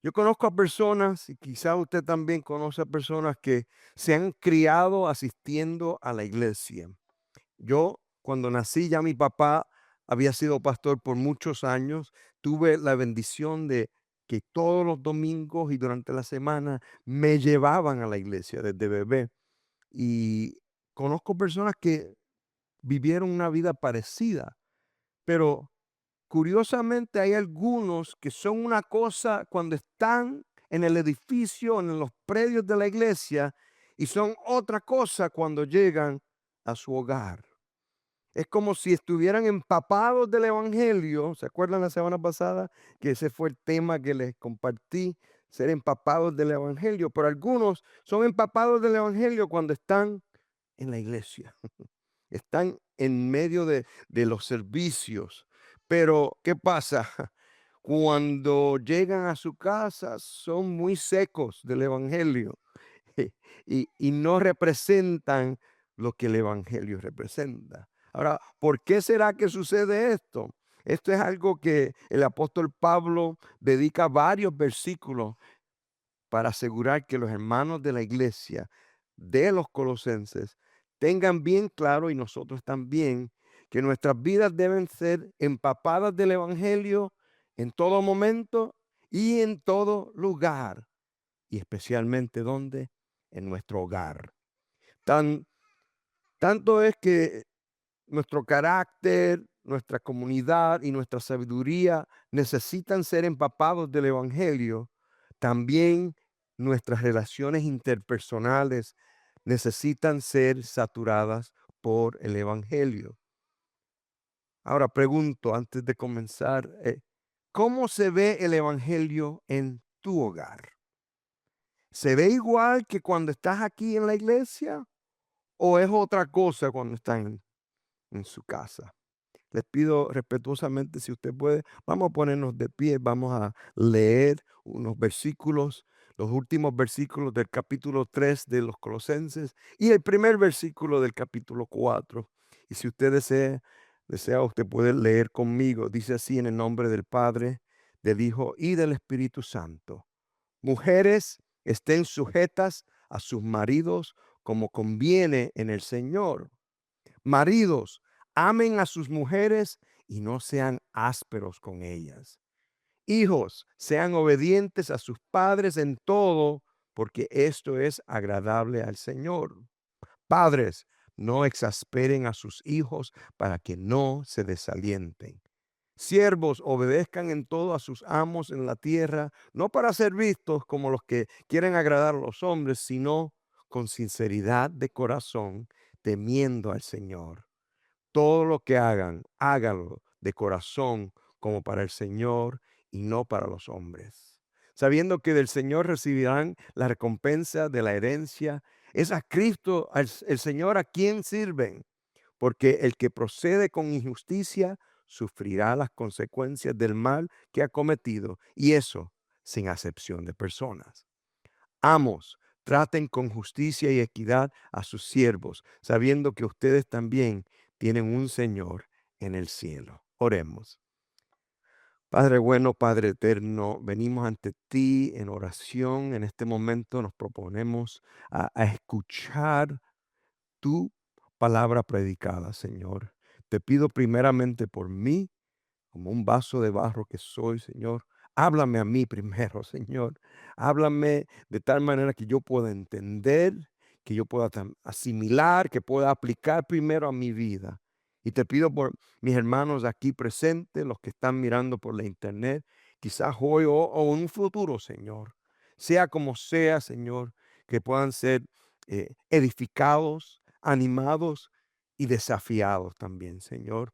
Yo conozco a personas, y quizá usted también conoce a personas que se han criado asistiendo a la iglesia. Yo, cuando nací, ya mi papá había sido pastor por muchos años. Tuve la bendición de que todos los domingos y durante la semana me llevaban a la iglesia desde bebé. Y conozco personas que vivieron una vida parecida, pero curiosamente, hay algunos que son una cosa cuando están en el edificio, en los predios de la iglesia, y son otra cosa cuando llegan a su hogar. Es como si estuvieran empapados del evangelio. ¿Se acuerdan la semana pasada que ese fue el tema que les compartí? Ser empapados del evangelio. Pero algunos son empapados del evangelio cuando están en la iglesia. Están en medio de los servicios. Pero, ¿qué pasa? Cuando llegan a su casa son muy secos del evangelio y no representan lo que el evangelio representa. Ahora, ¿por qué será que sucede esto? Esto es algo que el apóstol Pablo dedica varios versículos para asegurar que los hermanos de la iglesia de los colosenses tengan bien claro, y nosotros también, que nuestras vidas deben ser empapadas del evangelio en todo momento y en todo lugar, y especialmente donde, en nuestro hogar. Tan, tanto es que nuestro carácter, nuestra comunidad y nuestra sabiduría necesitan ser empapados del evangelio. También nuestras relaciones interpersonales necesitan ser saturadas por el evangelio. Ahora pregunto antes de comenzar, ¿cómo se ve el evangelio en tu hogar? ¿Se ve igual que cuando estás aquí en la iglesia o es otra cosa cuando estás en su casa? Les pido respetuosamente, si usted puede, vamos a ponernos de pie, vamos a leer unos versículos, los últimos versículos del capítulo 3 de los Colosenses y el primer versículo del capítulo 4. Y si usted desea, usted puede leer conmigo. Dice así: en el nombre del Padre, del Hijo y del Espíritu Santo. Mujeres, estén sujetas a sus maridos como conviene en el Señor. Maridos, amen a sus mujeres y no sean ásperos con ellas. Hijos, sean obedientes a sus padres en todo, porque esto es agradable al Señor. Padres, no exasperen a sus hijos para que no se desalienten. Siervos, obedezcan en todo a sus amos en la tierra, no para ser vistos como los que quieren agradar a los hombres, sino con sinceridad de corazón, temiendo al Señor. Todo lo que hagan, háganlo de corazón como para el Señor y no para los hombres, sabiendo que del Señor recibirán la recompensa de la herencia. Es a Cristo, el Señor, a quien sirven, porque el que procede con injusticia sufrirá las consecuencias del mal que ha cometido, y eso sin acepción de personas. Amos, traten con justicia y equidad a sus siervos, sabiendo que ustedes también tienen un Señor en el cielo. Oremos. Padre bueno, Padre eterno, venimos ante ti en oración. En este momento nos proponemos a escuchar tu palabra predicada, Señor. Te pido primeramente por mí, como un vaso de barro que soy, Señor. Háblame a mí primero, Señor. Háblame de tal manera que yo pueda entender, que yo pueda asimilar, que pueda aplicar primero a mi vida. Y te pido por mis hermanos aquí presentes, los que están mirando por la internet, quizás hoy o en un futuro, Señor. Sea como sea, Señor, que puedan ser edificados, animados y desafiados también, Señor,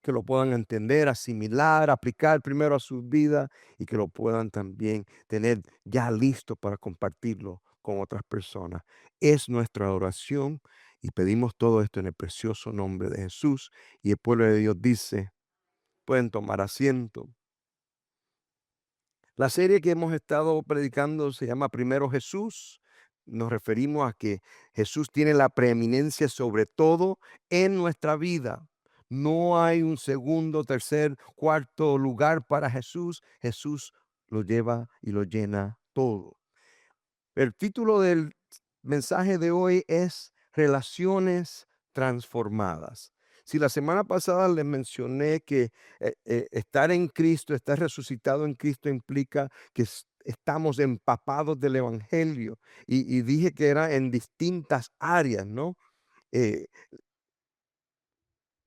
que lo puedan entender, asimilar, aplicar primero a sus vidas y que lo puedan también tener ya listo para compartirlo con otras personas. Es nuestra oración y pedimos todo esto en el precioso nombre de Jesús. Y el pueblo de Dios dice, pueden tomar asiento. La serie que hemos estado predicando se llama Primero Jesús. Nos referimos a que Jesús tiene la preeminencia sobre todo en nuestra vida. No hay un segundo, tercer, cuarto lugar para Jesús. Jesús lo lleva y lo llena todo. El título del mensaje de hoy es Relaciones transformadas. Si la semana pasada les mencioné que estar en Cristo, estar resucitado en Cristo implica que estamos empapados del Evangelio y dije que era en distintas áreas, ¿no? Eh,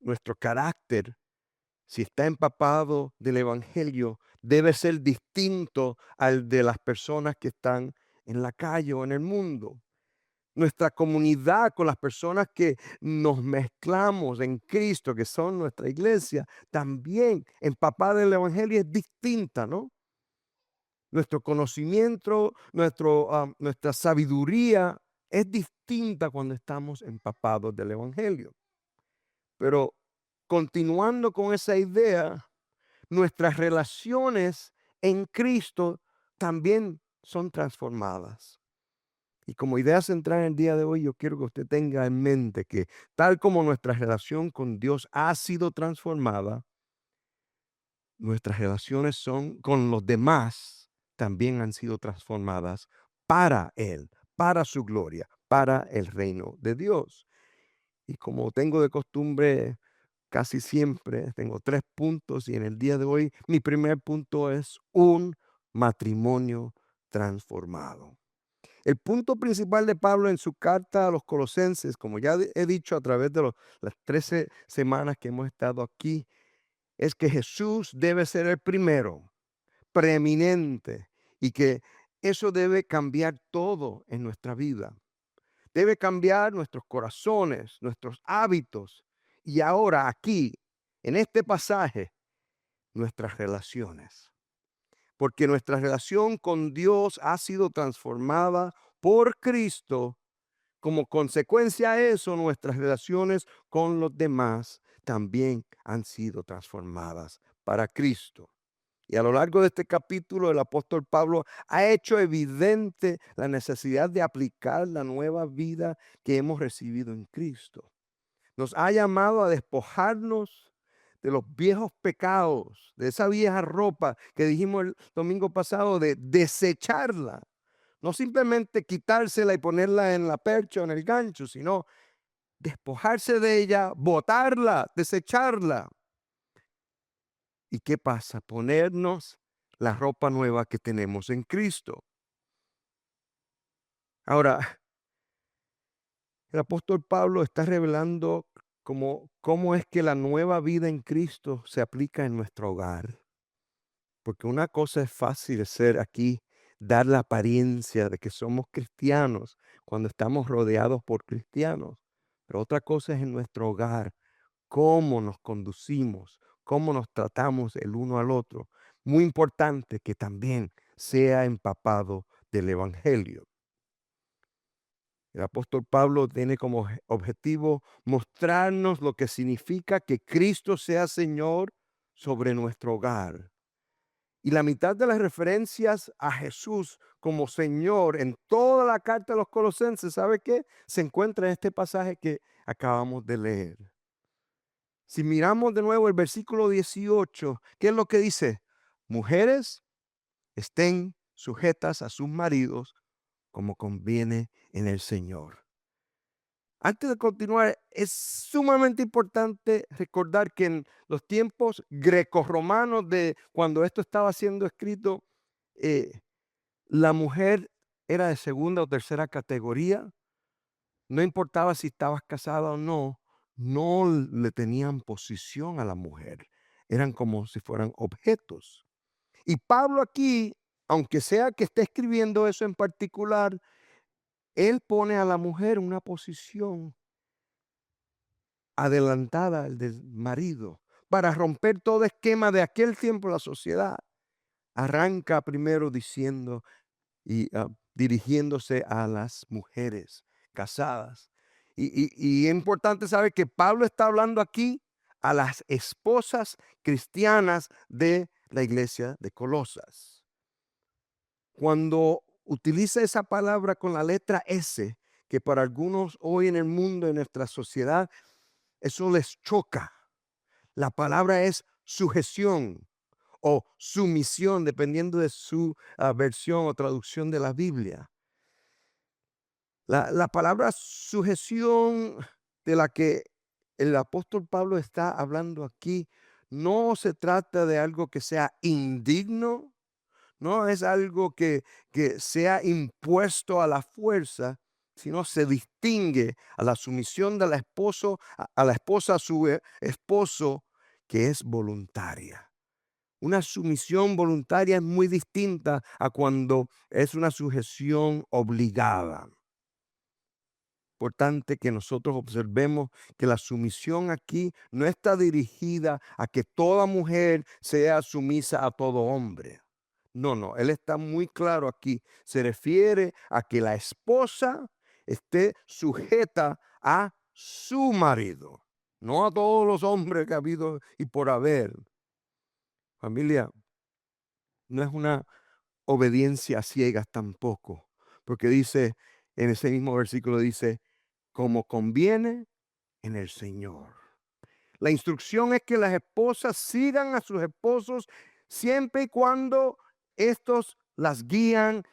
Nuestro carácter, si está empapado del Evangelio, debe ser distinto al de las personas que están en la calle o en el mundo. Nuestra comunidad con las personas que nos mezclamos en Cristo, que son nuestra iglesia, también empapada del Evangelio es distinta, ¿no? Nuestro conocimiento, nuestra sabiduría es distinta cuando estamos empapados del Evangelio. Pero continuando con esa idea, nuestras relaciones en Cristo también son transformadas. Y como idea central en el día de hoy, yo quiero que usted tenga en mente que tal como nuestra relación con Dios ha sido transformada, nuestras relaciones son con los demás también han sido transformadas para Él, para su gloria, para el reino de Dios. Y como tengo de costumbre, casi siempre tengo 3 puntos y en el día de hoy mi primer punto es un matrimonio transformado. El punto principal de Pablo en su carta a los Colosenses, como ya he dicho a través de las 13 semanas que hemos estado aquí, es que Jesús debe ser el primero, preeminente, y que eso debe cambiar todo en nuestra vida. Debe cambiar nuestros corazones, nuestros hábitos y ahora aquí, en este pasaje, nuestras relaciones. Porque nuestra relación con Dios ha sido transformada por Cristo. Como consecuencia de eso, nuestras relaciones con los demás también han sido transformadas para Cristo. Y a lo largo de este capítulo, el apóstol Pablo ha hecho evidente la necesidad de aplicar la nueva vida que hemos recibido en Cristo. Nos ha llamado a despojarnos de los viejos pecados, de esa vieja ropa que dijimos el domingo pasado, de desecharla. No simplemente quitársela y ponerla en la percha o en el gancho, sino despojarse de ella, botarla, desecharla. ¿Y qué pasa? Ponernos la ropa nueva que tenemos en Cristo. Ahora, el apóstol Pablo está revelando cómo es que la nueva vida en Cristo se aplica en nuestro hogar. Porque una cosa es fácil ser aquí, dar la apariencia de que somos cristianos cuando estamos rodeados por cristianos. Pero otra cosa es en nuestro hogar, cómo nos conducimos, cómo nos tratamos el uno al otro. Muy importante que también sea empapado del Evangelio. El apóstol Pablo tiene como objetivo mostrarnos lo que significa que Cristo sea Señor sobre nuestro hogar. Y la mitad de las referencias a Jesús como Señor en toda la carta de los Colosenses, ¿sabe qué? Se encuentra en este pasaje que acabamos de leer. Si miramos de nuevo el versículo 18, ¿qué es lo que dice? Mujeres, estén sujetas a sus maridos como conviene en el Señor. Antes de continuar, es sumamente importante recordar que en los tiempos grecorromanos de cuando esto estaba siendo escrito, eh, la mujer era de segunda o tercera categoría. No importaba si estabas casada o no, no le tenían posición a la mujer. Eran como si fueran objetos. Y Pablo aquí, aunque sea que esté escribiendo eso en particular, él pone a la mujer en una posición adelantada al del marido para romper todo esquema de aquel tiempo de la sociedad. Arranca primero diciendo y dirigiéndose a las mujeres casadas. Y es importante saber que Pablo está hablando aquí a las esposas cristianas de la iglesia de Colosas. Cuando utiliza esa palabra con la letra S, que para algunos hoy en el mundo, en nuestra sociedad, eso les choca. La palabra es sujeción o sumisión, dependiendo de su versión o traducción de la Biblia. La palabra sujeción de la que el apóstol Pablo está hablando aquí no se trata de algo que sea indigno, no es algo que sea impuesto a la fuerza, sino se distingue a la sumisión de la a la esposa a su esposo, que es voluntaria. Una sumisión voluntaria es muy distinta a cuando es una sujeción obligada. Importante que nosotros observemos que la sumisión aquí no está dirigida a que toda mujer sea sumisa a todo hombre. No, no, él está muy claro aquí. Se refiere a que la esposa esté sujeta a su marido, no a todos los hombres que ha habido y por haber. Familia, no es una obediencia a ciegas tampoco, porque dice, en ese mismo versículo dice, como conviene en el Señor. La instrucción es que las esposas sigan a sus esposos siempre y cuando estos las guíen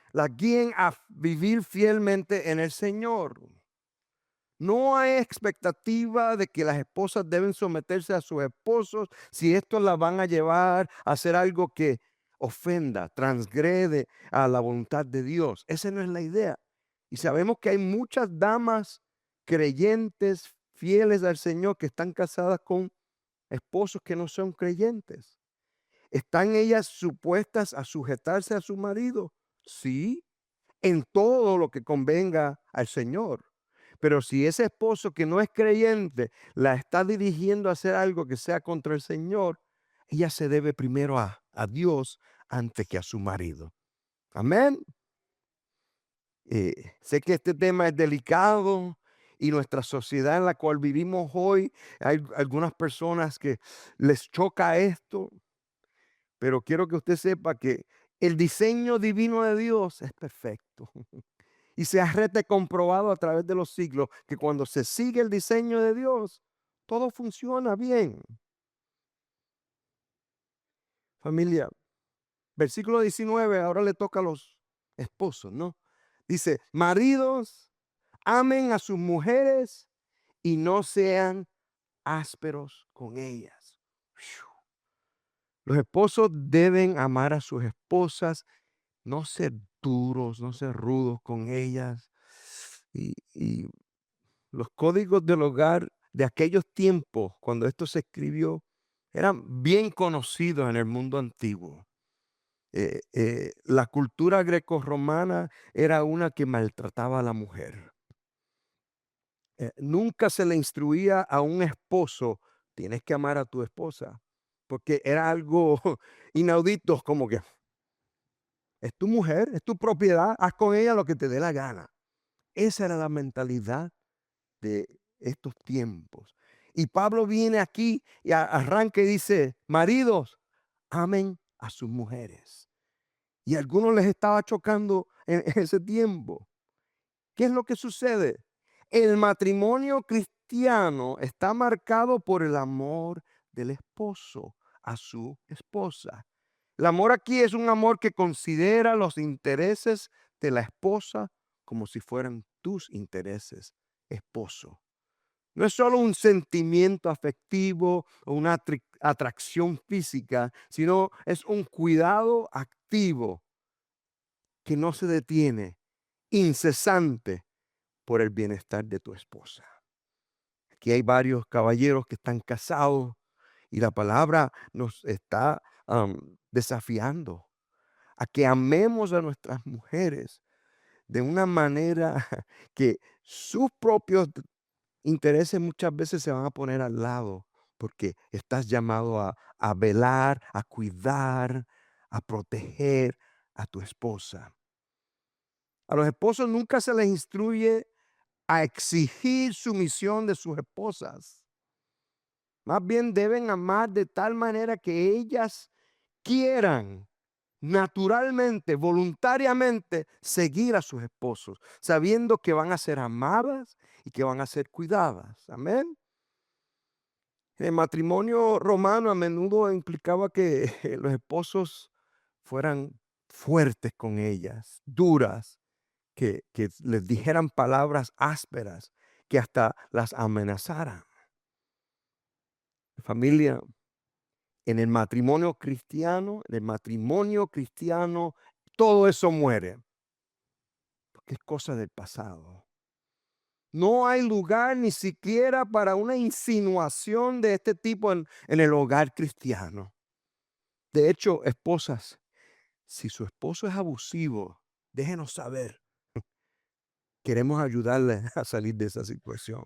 a vivir fielmente en el Señor. No hay expectativa de que las esposas deben someterse a sus esposos si estos la van a llevar a hacer algo que ofenda, transgrede a la voluntad de Dios. Esa no es la idea. Y sabemos que hay muchas damas creyentes, fieles al Señor, que están casadas con esposos que no son creyentes. ¿Están ellas supuestas a sujetarse a su marido? Sí, en todo lo que convenga al Señor. Pero si ese esposo que no es creyente la está dirigiendo a hacer algo que sea contra el Señor, ella se debe primero a Dios antes que a su marido. Amén. Sé que este tema es delicado y nuestra sociedad en la cual vivimos hoy, hay algunas personas que les choca esto, pero quiero que usted sepa que el diseño divino de Dios es perfecto. Y se ha comprobado a través de los siglos que cuando se sigue el diseño de Dios, todo funciona bien. Familia, versículo 19, ahora le toca a los esposos, ¿no? Dice, maridos, amen a sus mujeres y no sean ásperos con ellas. Los esposos deben amar a sus esposas, no ser duros, no ser rudos con ellas. Y los códigos del hogar de aquellos tiempos, cuando esto se escribió, eran bien conocidos en el mundo antiguo. La cultura grecorromana era una que maltrataba a la mujer. Nunca se le instruía a un esposo, tienes que amar a tu esposa, porque era algo inaudito, como que es tu mujer, es tu propiedad, haz con ella lo que te dé la gana. Esa era la mentalidad de estos tiempos. Y Pablo viene aquí y arranca y dice, maridos, amen a sus mujeres. Y a algunos les estaba chocando en ese tiempo. ¿Qué es lo que sucede? El matrimonio cristiano está marcado por el amor del esposo a su esposa. El amor aquí es un amor que considera los intereses de la esposa como si fueran tus intereses, esposo. No es solo un sentimiento afectivo o una atracción física, sino es un cuidado activo que no se detiene, incesante por el bienestar de tu esposa. Aquí hay varios caballeros que están casados y la palabra nos está desafiando a que amemos a nuestras mujeres de una manera que sus propios intereses muchas veces se van a poner al lado, porque estás llamado a velar, a cuidar, a proteger a tu esposa. A los esposos nunca se les instruye a exigir sumisión de sus esposas. Más bien deben amar de tal manera que ellas quieran naturalmente, voluntariamente, seguir a sus esposos, sabiendo que van a ser amadas y que van a ser cuidadas. Amén. En el matrimonio romano a menudo implicaba que los esposos fueran fuertes con ellas, duras, que les dijeran palabras ásperas, que hasta las amenazaran. Familia, en el matrimonio cristiano, todo eso muere, porque es cosa del pasado. No hay lugar ni siquiera para una insinuación de este tipo en el hogar cristiano. De hecho, esposas, si su esposo es abusivo, déjenos saber. Queremos ayudarle a salir de esa situación.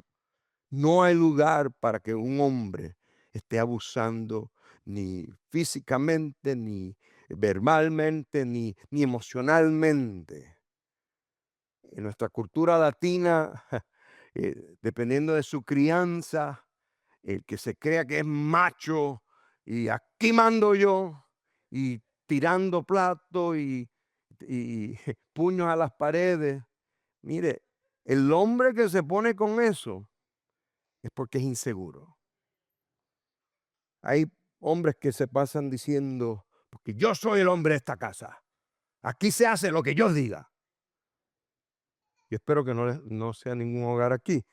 No hay lugar para que un hombre esté abusando ni físicamente, ni verbalmente, ni emocionalmente. En nuestra cultura latina, dependiendo de su crianza, el que se crea que es macho y aquí mando yo y tirando platos y puños a las paredes. Mire, el hombre que se pone con eso es porque es inseguro. Hay hombres que se pasan diciendo, porque yo soy el hombre de esta casa. Aquí se hace lo que yo diga. Yo espero que no sea ningún hogar aquí.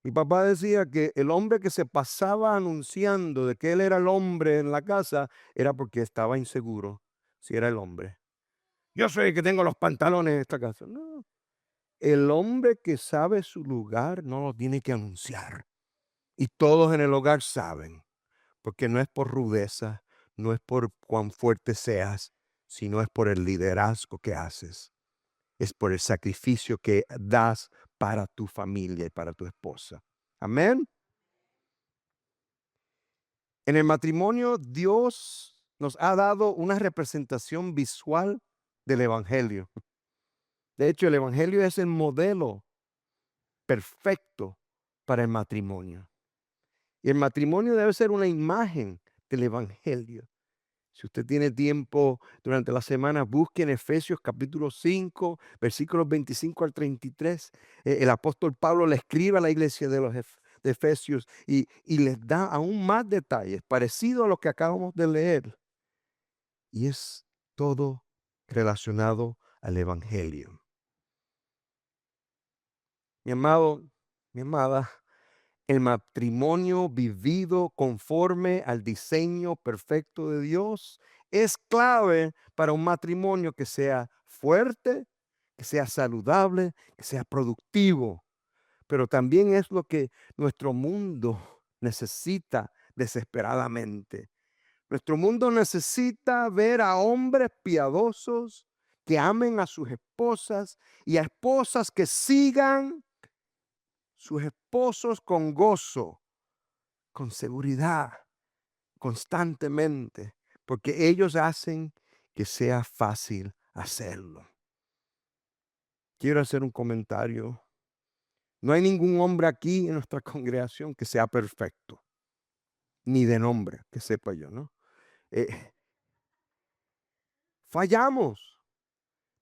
Mi papá decía que el hombre que se pasaba anunciando de que él era el hombre en la casa era porque estaba inseguro si era el hombre. Yo soy el que tengo los pantalones en esta casa. No, el hombre que sabe su lugar no lo tiene que anunciar. Y todos en el hogar saben, porque no es por rudeza, no es por cuán fuerte seas, sino es por el liderazgo que haces. Es por el sacrificio que das para tu familia y para tu esposa. Amén. En el matrimonio, Dios nos ha dado una representación visual del Evangelio. De hecho, el Evangelio es el modelo perfecto para el matrimonio. Y el matrimonio debe ser una imagen del Evangelio. Si usted tiene tiempo durante la semana, busque en Efesios capítulo 5, versículos 25 al 33. El apóstol Pablo le escribe a la iglesia de Efesios y les da aún más detalles, parecido a lo que acabamos de leer. Y es todo relacionado al Evangelio. Mi amado, mi amada, el matrimonio vivido conforme al diseño perfecto de Dios es clave para un matrimonio que sea fuerte, que sea saludable, que sea productivo. Pero también es lo que nuestro mundo necesita desesperadamente. Nuestro mundo necesita ver a hombres piadosos que amen a sus esposas y a esposas que sigan sus esposos con gozo, con seguridad, constantemente, porque ellos hacen que sea fácil hacerlo. Quiero hacer un comentario. No hay ningún hombre aquí en nuestra congregación que sea perfecto, ni de nombre, que sepa yo, ¿no? Eh, Fallamos.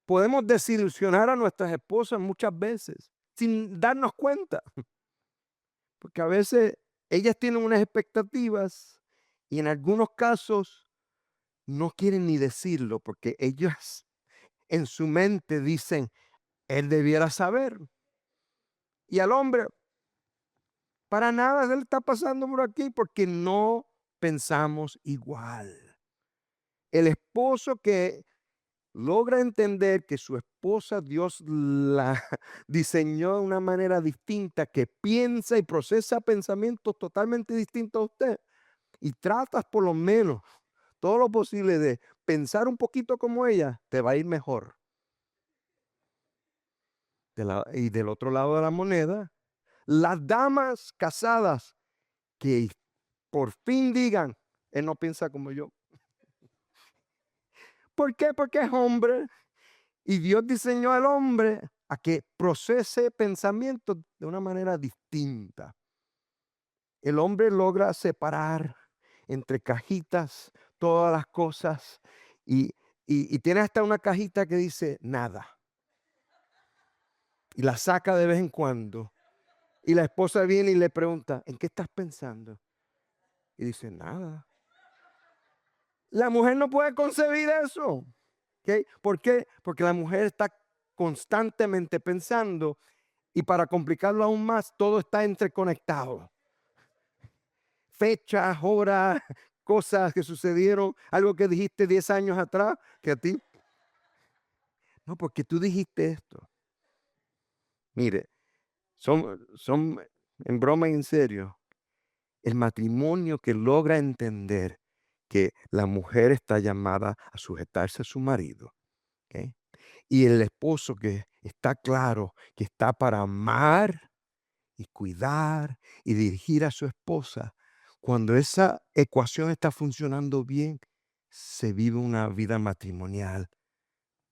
Podemos desilusionar a nuestras esposas muchas veces sin darnos cuenta, porque a veces ellas tienen unas expectativas y en algunos casos no quieren ni decirlo porque ellas en su mente dicen, él debiera saber. Y al hombre, para nada se le está pasando por aquí porque no pensamos igual. El esposo que logra entender que su esposa Dios la diseñó de una manera distinta, que piensa y procesa pensamientos totalmente distintos a usted y tratas por lo menos todo lo posible de pensar un poquito como ella, te va a ir mejor. Y del otro lado de la moneda, las damas casadas que por fin digan, él no piensa como yo. ¿Por qué? Porque es hombre. Y Dios diseñó al hombre a que procese pensamientos de una manera distinta. El hombre logra separar entre cajitas todas las cosas y tiene hasta una cajita que dice nada. Y la saca de vez en cuando. Y la esposa viene y le pregunta, ¿en qué estás pensando? Y dice, nada. La mujer no puede concebir eso. ¿Ok? ¿Por qué? Porque la mujer está constantemente pensando y para complicarlo aún más, todo está interconectado. Fechas, horas, cosas que sucedieron, algo que dijiste 10 años atrás, que a ti, no, porque tú dijiste esto. Mire, son en broma y en serio, el matrimonio que logra entender que la mujer está llamada a sujetarse a su marido, ¿ok? Y el esposo que está claro que está para amar y cuidar y dirigir a su esposa. Cuando esa ecuación está funcionando bien, se vive una vida matrimonial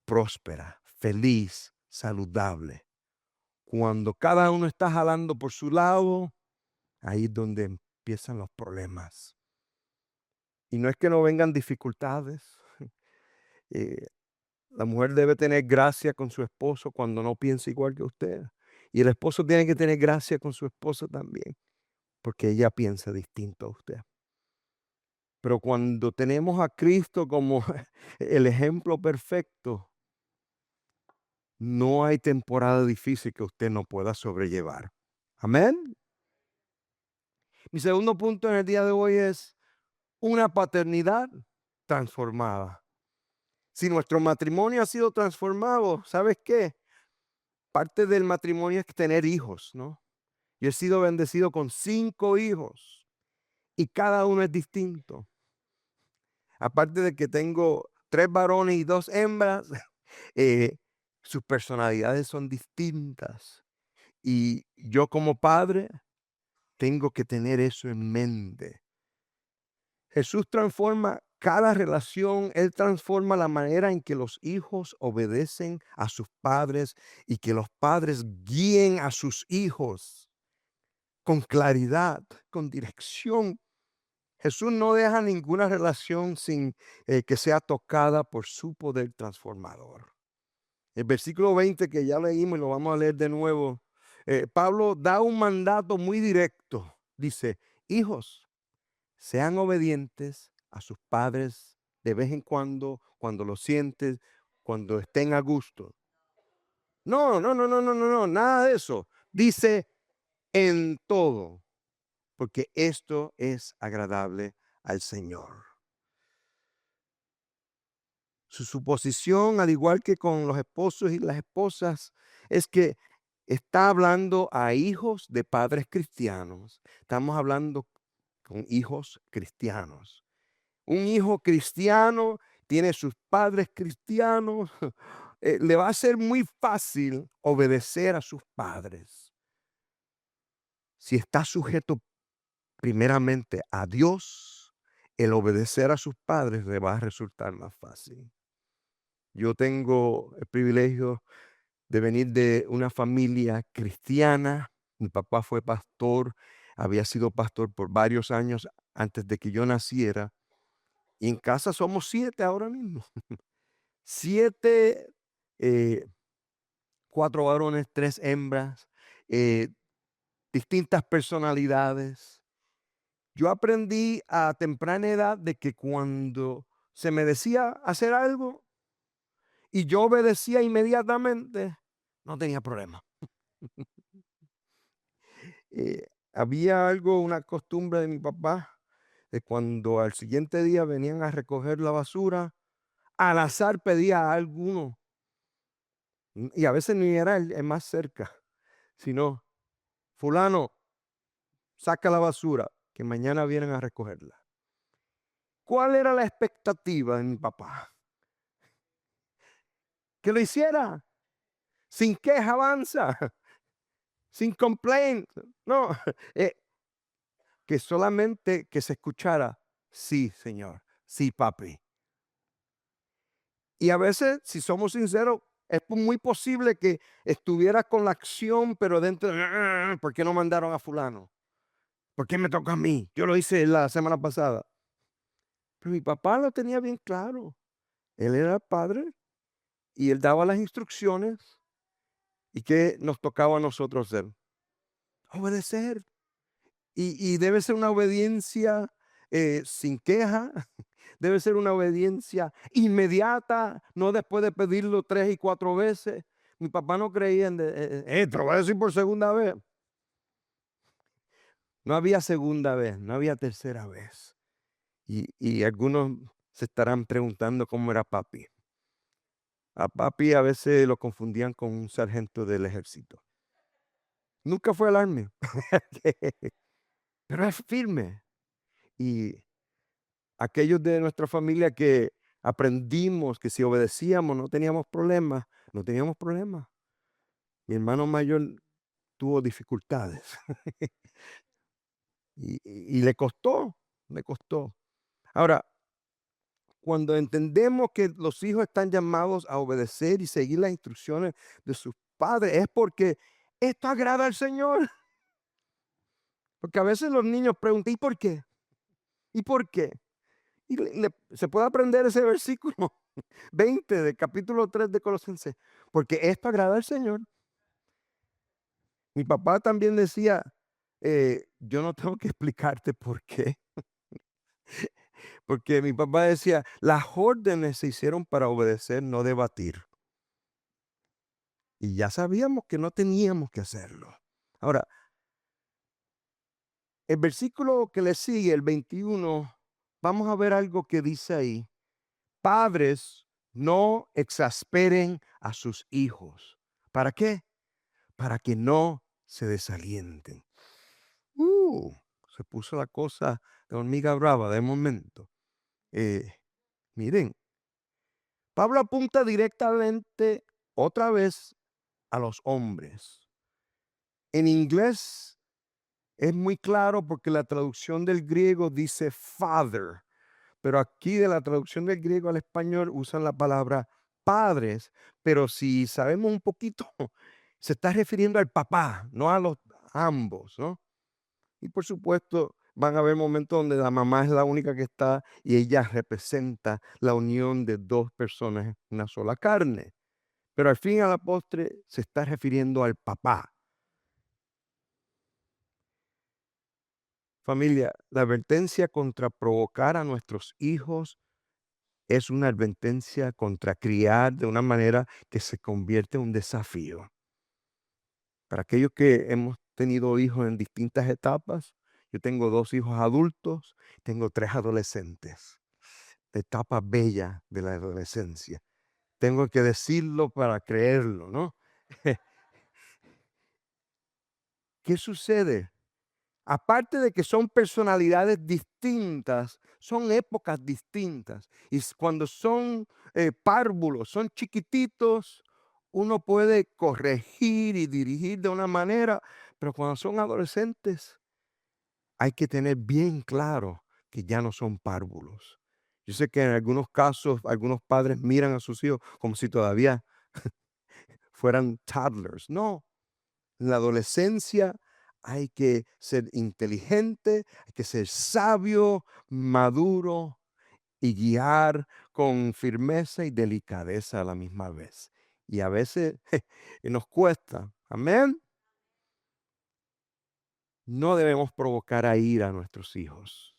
próspera, feliz, saludable. Cuando cada uno está jalando por su lado, ahí es donde empiezan los problemas. Y no es que no vengan dificultades. eh, la mujer debe tener gracia con su esposo cuando no piensa igual que usted. Y el esposo tiene que tener gracia con su esposa también, porque ella piensa distinto a usted. Pero cuando tenemos a Cristo como el ejemplo perfecto, no hay temporada difícil que usted no pueda sobrellevar. Amén. Mi segundo punto en el día de hoy es una paternidad transformada. Si nuestro matrimonio ha sido transformado, ¿sabes qué? Parte del matrimonio es tener hijos, ¿no? Yo he sido bendecido con 5 hijos y cada uno es distinto. Aparte de que tengo 3 varones y 2 hembras, eh, sus personalidades son distintas. Y yo como padre tengo que tener eso en mente. Jesús transforma cada relación, Él transforma la manera en que los hijos obedecen a sus padres y que los padres guíen a sus hijos con claridad, con dirección. Jesús no deja ninguna relación sin que sea tocada por su poder transformador. El versículo 20 que ya leímos y lo vamos a leer de nuevo, Pablo da un mandato muy directo. Dice, hijos, sean obedientes a sus padres de vez en cuando lo sientes, cuando estén a gusto. No, no, no, no, no, no, no, nada de eso. Dice en todo, porque esto es agradable al Señor. Su suposición, al igual que con los esposos y las esposas, es que está hablando a hijos de padres cristianos. Estamos hablando con hijos cristianos. Un hijo cristiano tiene sus padres cristianos. Le va a ser muy fácil obedecer a sus padres. Si está sujeto primeramente a Dios, el obedecer a sus padres le va a resultar más fácil. Yo tengo el privilegio de venir de una familia cristiana. Mi papá fue pastor, había sido pastor por varios años antes de que yo naciera. Y en casa somos 7 ahora mismo. 7, eh, 4 varones, 3 hembras, eh, distintas personalidades. Yo aprendí a temprana edad de que cuando se me decía hacer algo y yo obedecía inmediatamente, no tenía problema. Había algo, una costumbre de mi papá, de cuando al siguiente día venían a recoger la basura, al azar pedía a alguno, y a veces ni era el más cerca, sino, fulano, saca la basura, que mañana vienen a recogerla. ¿Cuál era la expectativa de mi papá? Que lo hiciera, sin queja avanza, sin complaint, no, eh, que solamente que se escuchara, sí, señor, sí, papi. Y a veces, si somos sinceros, es muy posible que estuviera con la acción, pero dentro de, ¿por qué no mandaron a fulano? ¿Por qué me toca a mí? Yo lo hice la semana pasada. Pero mi papá lo tenía bien claro. Él era el padre y él daba las instrucciones. ¿Y qué nos tocaba a nosotros hacer? Obedecer. Y debe ser una obediencia sin queja. Debe ser una obediencia inmediata, no después de pedirlo 3 y 4 veces. Mi papá no creía en te lo voy a decir por segunda vez. No había segunda vez, no había tercera vez. Y algunos se estarán preguntando cómo era papi. A papi a veces lo confundían con un sargento del ejército. Nunca fue al army, pero es firme. Y aquellos de nuestra familia que aprendimos que si obedecíamos no teníamos problemas, no teníamos problemas. Mi hermano mayor tuvo dificultades y le costó, le costó. Ahora, cuando entendemos que los hijos están llamados a obedecer y seguir las instrucciones de sus padres, es porque esto agrada al Señor. Porque a veces los niños preguntan, ¿y por qué? ¿Y por qué? Y se puede aprender ese versículo 20 del capítulo 3 de Colosenses, porque esto agrada al Señor. Mi papá también decía, yo no tengo que explicarte por qué, porque mi papá decía, las órdenes se hicieron para obedecer, no debatir. Y ya sabíamos que no teníamos que hacerlo. Ahora, el versículo que le sigue, el 21, vamos a ver algo que dice ahí. Padres, no exasperen a sus hijos. ¿Para qué? Para que no se desalienten. Uh, Se puso la cosa de hormiga brava de momento. Eh, Miren, Pablo apunta directamente otra vez a los hombres. En inglés es muy claro porque la traducción del griego dice father, pero aquí de la traducción del griego al español usan la palabra padres, pero si sabemos un poquito, se está refiriendo al papá, no a los ambos, ¿no? Y por supuesto, van a haber momentos donde la mamá es la única que está y ella representa la unión de dos personas en una sola carne. Pero al fin y a la postre se está refiriendo al papá. Familia, la advertencia contra provocar a nuestros hijos es una advertencia contra criar de una manera que se convierte en un desafío. Para aquellos que hemos tenido hijos en distintas etapas, yo tengo 2 hijos adultos, tengo 3 adolescentes. La etapa bella de la adolescencia. Tengo que decirlo para creerlo, ¿no? ¿Qué sucede? Aparte de que son personalidades distintas, son épocas distintas. Y cuando son párvulos, son chiquititos, uno puede corregir y dirigir de una manera, pero cuando son adolescentes, hay que tener bien claro que ya no son párvulos. Yo sé que en algunos casos, algunos padres miran a sus hijos como si todavía fueran toddlers. No, en la adolescencia hay que ser inteligente, hay que ser sabio, maduro y guiar con firmeza y delicadeza a la misma vez. Y a veces nos cuesta. Amén. No debemos provocar a ira a nuestros hijos.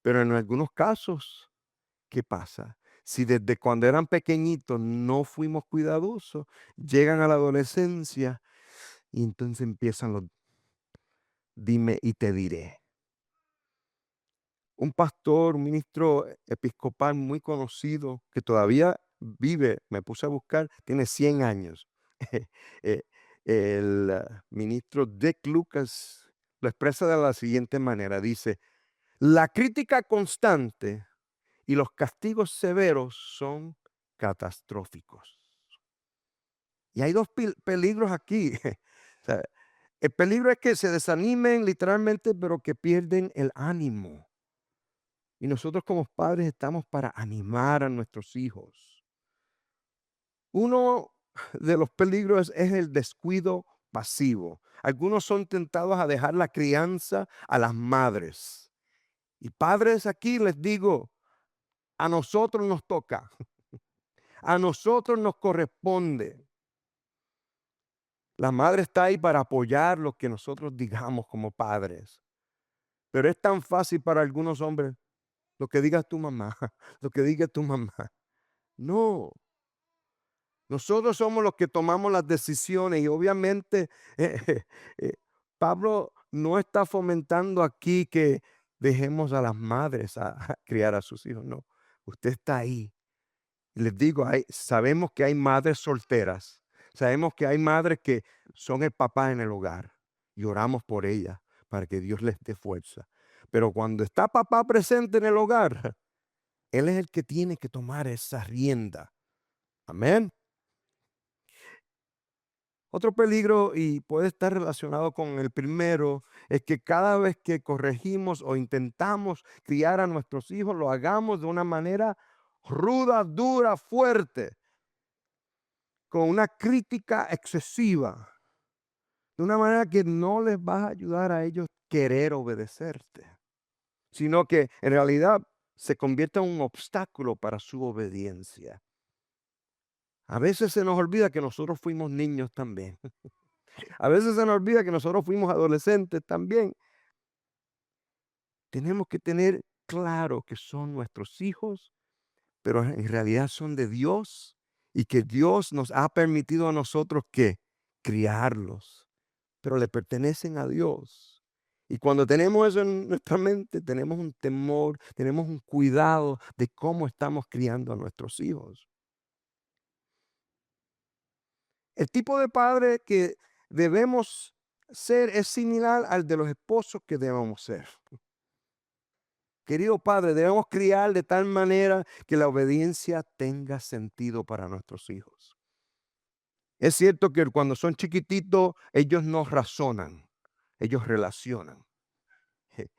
Pero en algunos casos, ¿qué pasa? Si desde cuando eran pequeñitos no fuimos cuidadosos, llegan a la adolescencia y entonces empiezan los dime y te diré. Un pastor, un ministro episcopal muy conocido que todavía vive, me puse a buscar, tiene 100 años. Eh, el ministro Dick Lucas lo expresa de la siguiente manera, dice, la crítica constante y los castigos severos son catastróficos. Y hay dos peligros aquí. O sea, el peligro es que se desanimen literalmente, pero que pierden el ánimo. Y nosotros como padres estamos para animar a nuestros hijos. Uno de los peligros es el descuido pasivo. Algunos son tentados a dejar la crianza a las madres. Y padres, aquí les digo, a nosotros nos toca, a nosotros nos corresponde. La madre está ahí para apoyar lo que nosotros digamos como padres. Pero es tan fácil para algunos hombres, lo que diga tu mamá, lo que diga tu mamá. No, nosotros somos los que tomamos las decisiones y obviamente eh, eh, Pablo no está fomentando aquí que dejemos a las madres a criar a sus hijos, no. Usted está ahí. Y les digo, sabemos que hay madres solteras, sabemos que hay madres que son el papá en el hogar y oramos por ellas para que Dios les dé fuerza. Pero cuando está papá presente en el hogar, él es el que tiene que tomar esa rienda. Amén. Otro peligro, y puede estar relacionado con el primero, es que cada vez que corregimos o intentamos criar a nuestros hijos, lo hagamos de una manera ruda, dura, fuerte, con una crítica excesiva, de una manera que no les vas a ayudar a ellos querer obedecerte, sino que en realidad se convierte en un obstáculo para su obediencia. A veces se nos olvida que nosotros fuimos niños también. A veces se nos olvida que nosotros fuimos adolescentes también. Tenemos que tener claro que son nuestros hijos, pero en realidad son de Dios y que Dios nos ha permitido a nosotros que criarlos, pero le pertenecen a Dios. Y cuando tenemos eso en nuestra mente, tenemos un temor, tenemos un cuidado de cómo estamos criando a nuestros hijos. El tipo de padre que debemos ser es similar al de los esposos que debemos ser. Querido padre, debemos criar de tal manera que la obediencia tenga sentido para nuestros hijos. Es cierto que cuando son chiquititos, ellos no razonan, ellos relacionan. Je,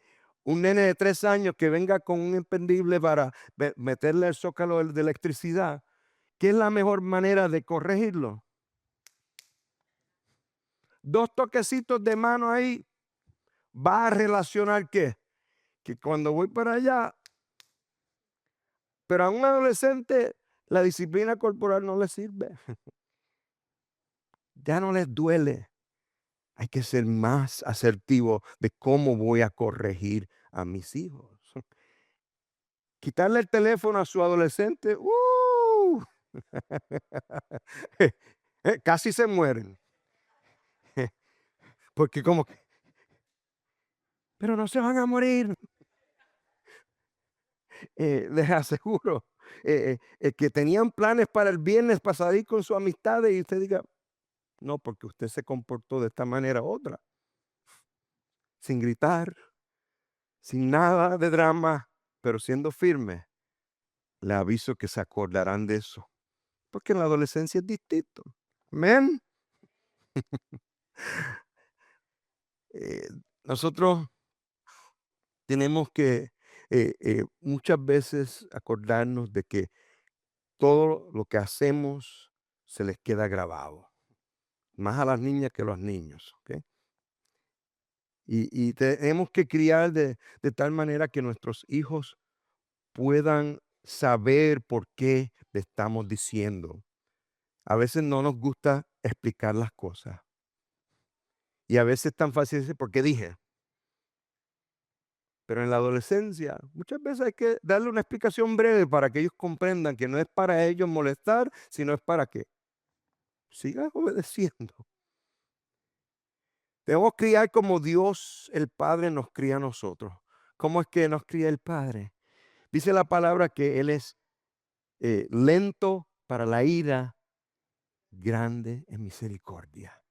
un nene de 3 años que venga con un impendible para meterle el zócalo de electricidad, ¿qué es la mejor manera de corregirlo? Dos toquecitos de mano ahí, va a relacionar qué? Que cuando voy para allá, pero a un adolescente la disciplina corporal no le sirve. Ya no les duele. Hay que ser más asertivo de cómo voy a corregir a mis hijos. Quitarle el teléfono a su adolescente, casi se mueren. Porque como que, pero no se van a morir. Les aseguro que tenían planes para el viernes para salir con su amistad y usted diga, no, porque usted se comportó de esta manera u otra, sin gritar, sin nada de drama, pero siendo firme. Le aviso que se acordarán de eso, porque en la adolescencia es distinto. Amén. Eh, Nosotros tenemos que muchas veces acordarnos de que todo lo que hacemos se les queda grabado, más a las niñas que a los niños. ¿Ok? Y tenemos que criar de tal manera que nuestros hijos puedan saber por qué le estamos diciendo. A veces no nos gusta explicar las cosas. Y a veces es tan fácil decir, ¿por qué dije? Pero en la adolescencia, muchas veces hay que darle una explicación breve para que ellos comprendan que no es para ellos molestar, sino es para que sigan obedeciendo. Debemos criar como Dios, el Padre, nos cría a nosotros. ¿Cómo es que nos cría el Padre? Dice la palabra que Él es lento para la ira, grande en misericordia.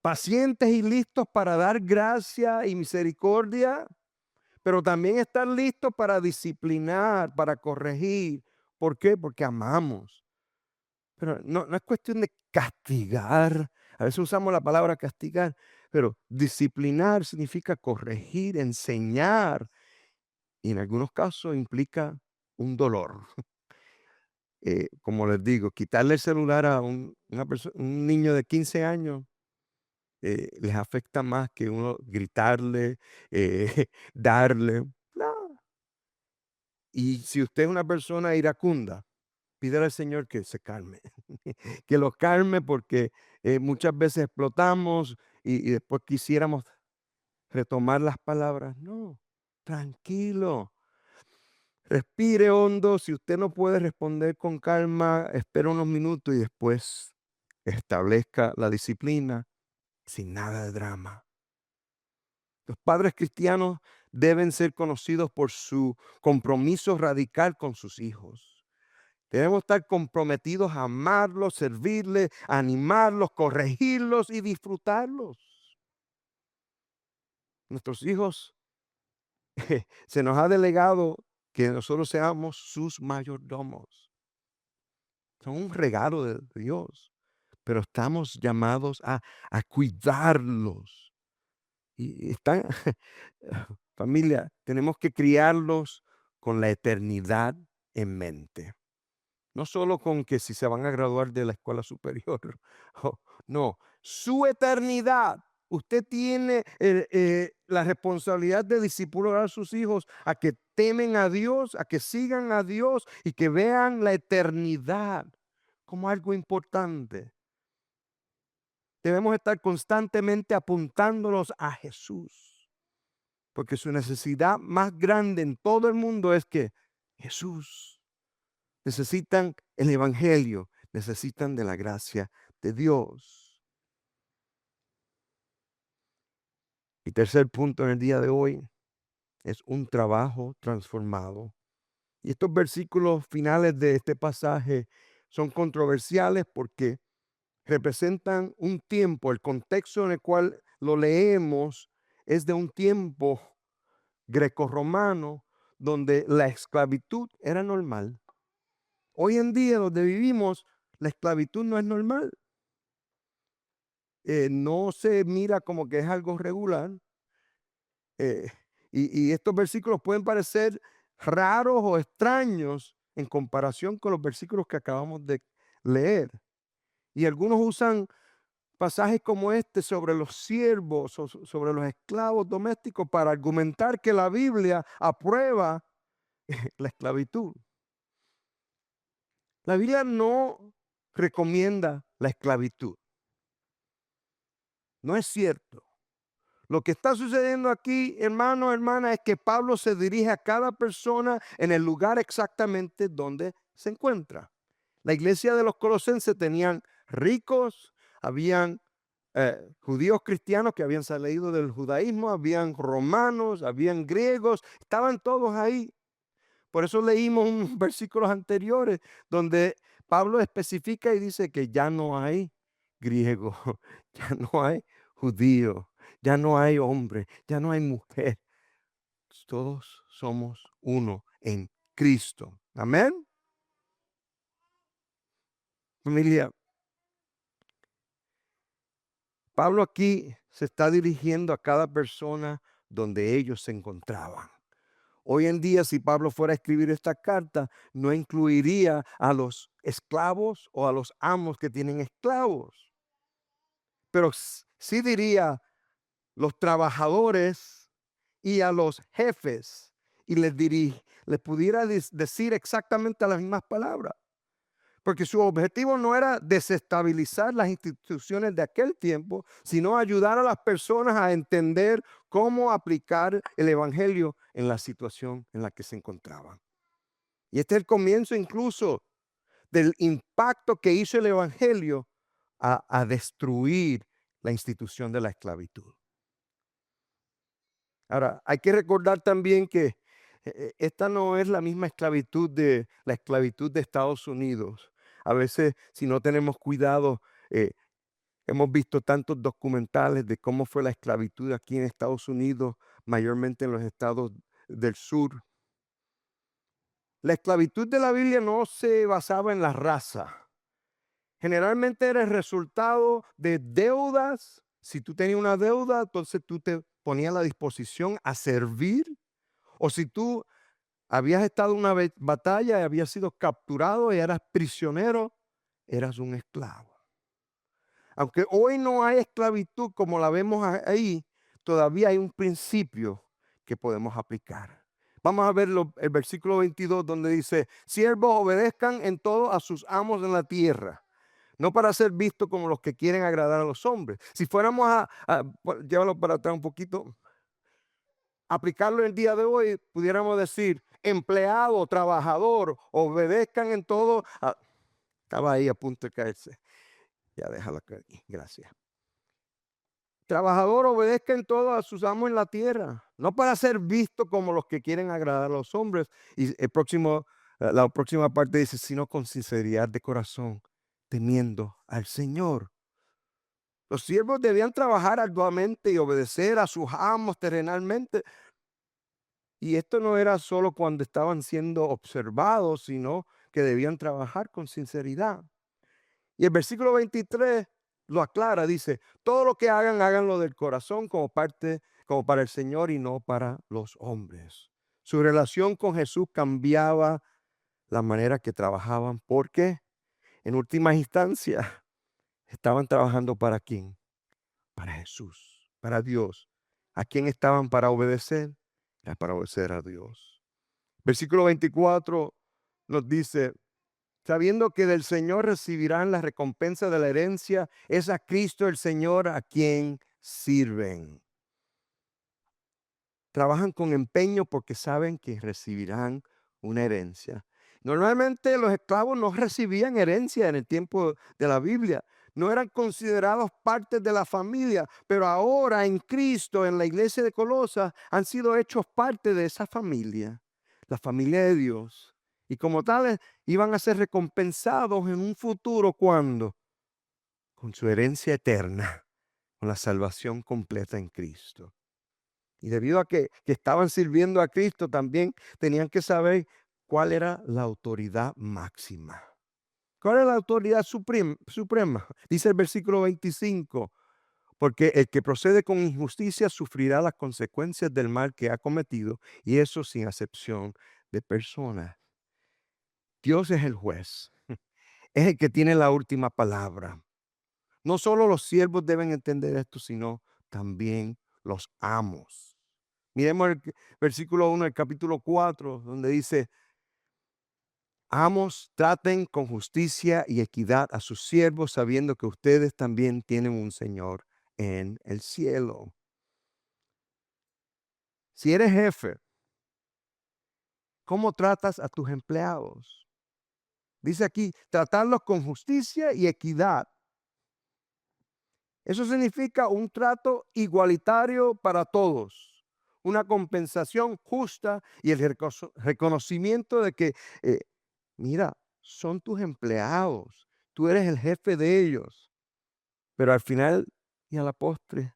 Pacientes y listos para dar gracia y misericordia, pero también estar listos para disciplinar, para corregir. ¿Por qué? Porque amamos. Pero no es cuestión de castigar. A veces usamos la palabra castigar, pero disciplinar significa corregir, enseñar, y en algunos casos implica un dolor. Como les digo, quitarle el celular a un niño de 15 años les afecta más que uno gritarle, darle. No. Y si usted es una persona iracunda, pídele al Señor que se calme, que lo calme porque muchas veces explotamos y después quisiéramos. retomar las palabras. No, tranquilo. Respire hondo. Si usted no puede responder con calma, espera unos minutos y después establezca la disciplina sin nada de drama. Los padres cristianos deben ser conocidos por su compromiso radical con sus hijos. Debemos estar comprometidos a amarlos, servirles, animarlos, corregirlos y disfrutarlos. Nuestros hijos se nos ha delegado que nosotros seamos sus mayordomos. Son un regalo de Dios, pero estamos llamados a cuidarlos. Y están, familia, tenemos que criarlos con la eternidad en mente. No solo con que si se van a graduar de la escuela superior. Oh, no, su eternidad. Usted tiene la responsabilidad de discipular a sus hijos a que temen a Dios, a que sigan a Dios y que vean la eternidad como algo importante. Debemos estar constantemente apuntándolos a Jesús, porque su necesidad más grande en todo el mundo es que Jesús. Necesitan el evangelio, necesitan de la gracia de Dios. Y tercer punto en el día de hoy es un trabajo transformado. Y estos versículos finales de este pasaje son controversiales porque representan un tiempo, el contexto en el cual lo leemos es de un tiempo grecorromano donde la esclavitud era normal. Hoy en día donde vivimos, la esclavitud no es normal. No se mira como que es algo regular. eh, y estos versículos pueden parecer raros o extraños en comparación con los versículos que acabamos de leer. Y algunos usan pasajes como este sobre los siervos o sobre los esclavos domésticos para argumentar que la Biblia aprueba la esclavitud. La Biblia no recomienda la esclavitud. No es cierto. Lo que está sucediendo aquí, hermano, hermana, es que Pablo se dirige a cada persona en el lugar exactamente donde se encuentra. La iglesia de los colosenses tenían ricos, habían judíos cristianos que habían salido del judaísmo, habían romanos, habían griegos, estaban todos ahí. Por eso leímos unos versículos anteriores donde Pablo especifica y dice que ya no hay griego, ya no hay judío, ya no hay hombre, ya no hay mujer. Todos somos uno en Cristo. Amén. Familia, Pablo aquí se está dirigiendo a cada persona donde ellos se encontraban. Hoy en día, si Pablo fuera a escribir esta carta, no incluiría a los esclavos o a los amos que tienen esclavos, pero sí diría los trabajadores y a los jefes y les pudiera decir exactamente las mismas palabras. Porque su objetivo no era desestabilizar las instituciones de aquel tiempo, sino ayudar a las personas a entender cómo aplicar el evangelio en la situación en la que se encontraban. Y este es el comienzo incluso del impacto que hizo el evangelio a destruir la institución de la esclavitud. Ahora, hay que recordar también que esta no es la misma esclavitud de la esclavitud de Estados Unidos. A veces, si no tenemos cuidado, hemos visto tantos documentales de cómo fue la esclavitud aquí en Estados Unidos, mayormente en los estados del sur. La esclavitud de la Biblia no se basaba en la raza. Generalmente era el resultado de deudas. Si tú tenías una deuda, entonces tú te ponías a la disposición a servir. O si tú habías estado en una batalla y habías sido capturado y eras prisionero, eras un esclavo. Aunque hoy no hay esclavitud como la vemos ahí, todavía hay un principio que podemos aplicar. Vamos a ver el versículo 22 donde dice, siervos obedezcan en todo a sus amos en la tierra, no para ser vistos como los que quieren agradar a los hombres. Si fuéramos llévalo para atrás un poquito. aplicarlo en el día de hoy, pudiéramos decir, empleado, trabajador, obedezcan en todo. Estaba ahí a punto de caerse. Ya déjala caer. Gracias. Trabajador, obedezca en todo a sus amos en la tierra, no para ser visto como los que quieren agradar a los hombres. Y la próxima parte dice, sino con sinceridad de corazón, temiendo al Señor. Los siervos debían trabajar arduamente y obedecer a sus amos terrenalmente. Y esto no era solo cuando estaban siendo observados, sino que debían trabajar con sinceridad. Y el versículo 23 lo aclara, dice, todo lo que hagan, háganlo del corazón como para el Señor y no para los hombres. Su relación con Jesús cambiaba la manera que trabajaban, porque en última instancia estaban trabajando ¿para quién? Para Jesús, para Dios. ¿A quién estaban para obedecer? Era para obedecer a Dios. Versículo 24 nos dice, sabiendo que del Señor recibirán la recompensa de la herencia, es a Cristo el Señor a quien sirven. Trabajan con empeño porque saben que recibirán una herencia. Normalmente los esclavos no recibían herencia en el tiempo de la Biblia. No eran considerados parte de la familia, pero ahora en Cristo, en la iglesia de Colosas, han sido hechos parte de esa familia, la familia de Dios. Y como tales, iban a ser recompensados en un futuro, ¿cuándo? Con su herencia eterna, con la salvación completa en Cristo. Y debido a que estaban sirviendo a Cristo, también tenían que saber cuál era la autoridad máxima. ¿Cuál es la autoridad suprema? Dice el versículo 25, porque el que procede con injusticia sufrirá las consecuencias del mal que ha cometido, y eso sin acepción de personas. Dios es el juez, es el que tiene la última palabra. No solo los siervos deben entender esto, sino también los amos. Miremos el versículo 1 del capítulo 4, donde dice, amos, traten con justicia y equidad a sus siervos, sabiendo que ustedes también tienen un Señor en el cielo. Si eres jefe, ¿cómo tratas a tus empleados? Dice aquí, tratarlos con justicia y equidad. Eso significa un trato igualitario para todos, una compensación justa y el reconocimiento de que, mira, son tus empleados, tú eres el jefe de ellos, pero al final y a la postre,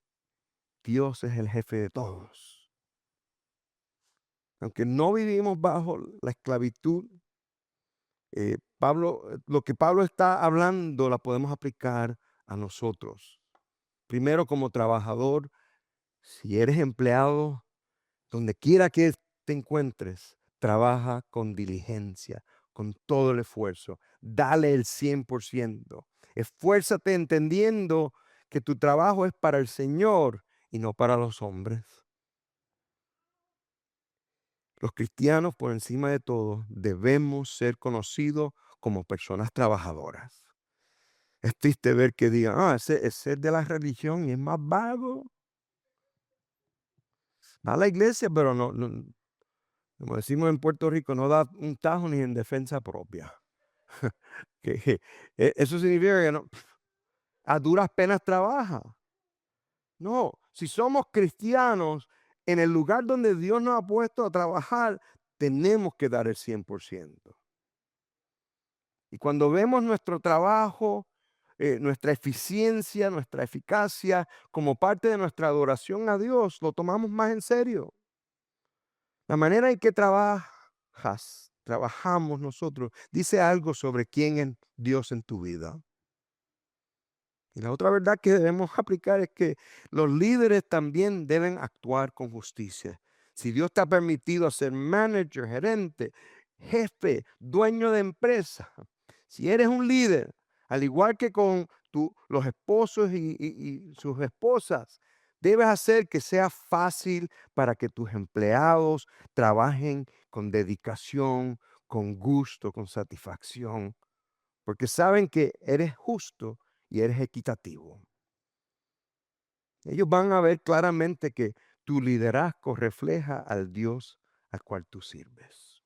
Dios es el jefe de todos. Aunque no vivimos bajo la esclavitud, lo que Pablo está hablando la podemos aplicar a nosotros. Primero como trabajador, si eres empleado, donde quiera que te encuentres, trabaja con diligencia, con todo el esfuerzo. Dale el 100%. Esfuérzate entendiendo que tu trabajo es para el Señor y no para los hombres. Los cristianos, por encima de todo, debemos ser conocidos como personas trabajadoras. Es triste ver que digan, ese es ser de la religión y es más vago. Va a la iglesia, pero no, como decimos en Puerto Rico, no da un tajo ni en defensa propia. Eso significa que no, a duras penas trabaja. No, si somos cristianos, en el lugar donde Dios nos ha puesto a trabajar, tenemos que dar el 100%. Y cuando vemos nuestro trabajo, nuestra eficiencia, nuestra eficacia como parte de nuestra adoración a Dios, lo tomamos más en serio. La manera en que trabajamos nosotros, dice algo sobre quién es Dios en tu vida. Y la otra verdad que debemos aplicar es que los líderes también deben actuar con justicia. Si Dios te ha permitido ser manager, gerente, jefe, dueño de empresa, si eres un líder, al igual que con los esposos y sus esposas, debes hacer que sea fácil para que tus empleados trabajen con dedicación, con gusto, con satisfacción, porque saben que eres justo y eres equitativo. Ellos van a ver claramente que tu liderazgo refleja al Dios al cual tú sirves.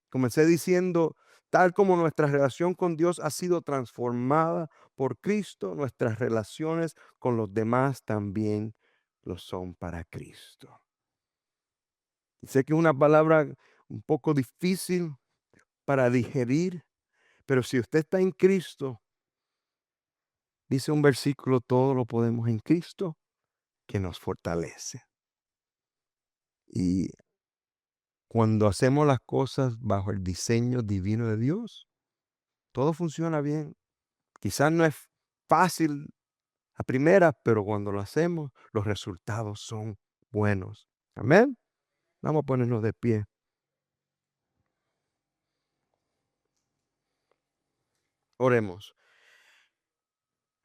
Comencé diciendo, tal como nuestra relación con Dios ha sido transformada por Cristo, nuestras relaciones con los demás también lo son para Cristo. Y sé que es una palabra un poco difícil para digerir, pero si usted está en Cristo, dice un versículo, todo lo podemos en Cristo que nos fortalece. Y cuando hacemos las cosas bajo el diseño divino de Dios, todo funciona bien. Quizás no es fácil a primera, pero cuando lo hacemos, los resultados son buenos. Amén. Vamos a ponernos de pie. Oremos.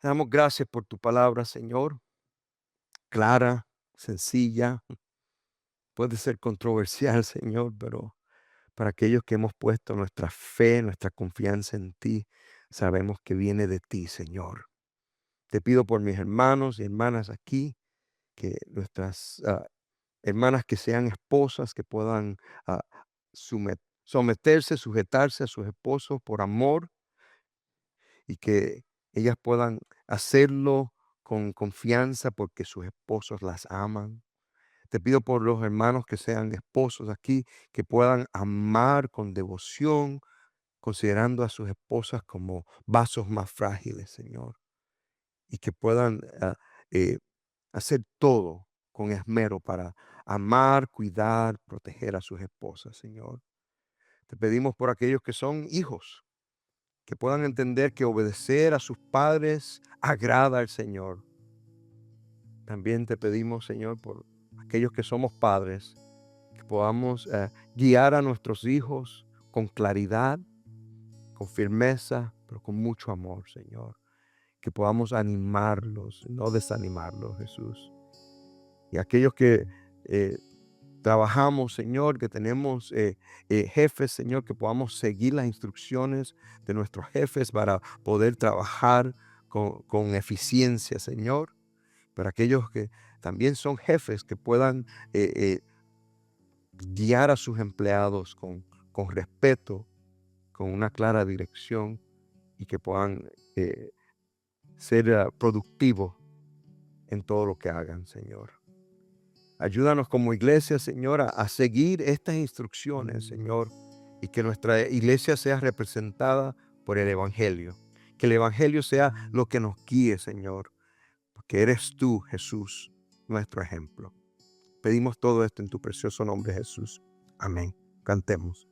Damos gracias por tu palabra, Señor. Clara, sencilla. Puede ser controversial, Señor, pero para aquellos que hemos puesto nuestra fe, nuestra confianza en ti, sabemos que viene de ti, Señor. Te pido por mis hermanos y hermanas aquí, que nuestras hermanas que sean esposas, que puedan ah, someterse, sujetarse a sus esposos por amor y que ellas puedan hacerlo con confianza porque sus esposos las aman. Te pido por los hermanos que sean esposos aquí, que puedan amar con devoción, considerando a sus esposas como vasos más frágiles, Señor, y que puedan eh, hacer todo con esmero para amar, cuidar, proteger a sus esposas, Señor. Te pedimos por aquellos que son hijos, que puedan entender que obedecer a sus padres agrada al Señor. También te pedimos, Señor, por aquellos que somos padres, que podamos guiar a nuestros hijos con claridad, con firmeza, pero con mucho amor, Señor. Que podamos animarlos, no desanimarlos, Jesús. Y aquellos que eh, trabajamos, Señor, que tenemos jefes, Señor, que podamos seguir las instrucciones de nuestros jefes para poder trabajar con eficiencia, Señor. Pero aquellos que también son jefes, que puedan guiar a sus empleados con respeto, con una clara dirección y que puedan ser productivos en todo lo que hagan, Señor. Ayúdanos como iglesia, Señor, a seguir estas instrucciones, Señor, y que nuestra iglesia sea representada por el Evangelio. Que el Evangelio sea lo que nos guíe, Señor, porque eres tú, Jesús, nuestro ejemplo. Pedimos todo esto en tu precioso nombre, Jesús. Amén. Cantemos.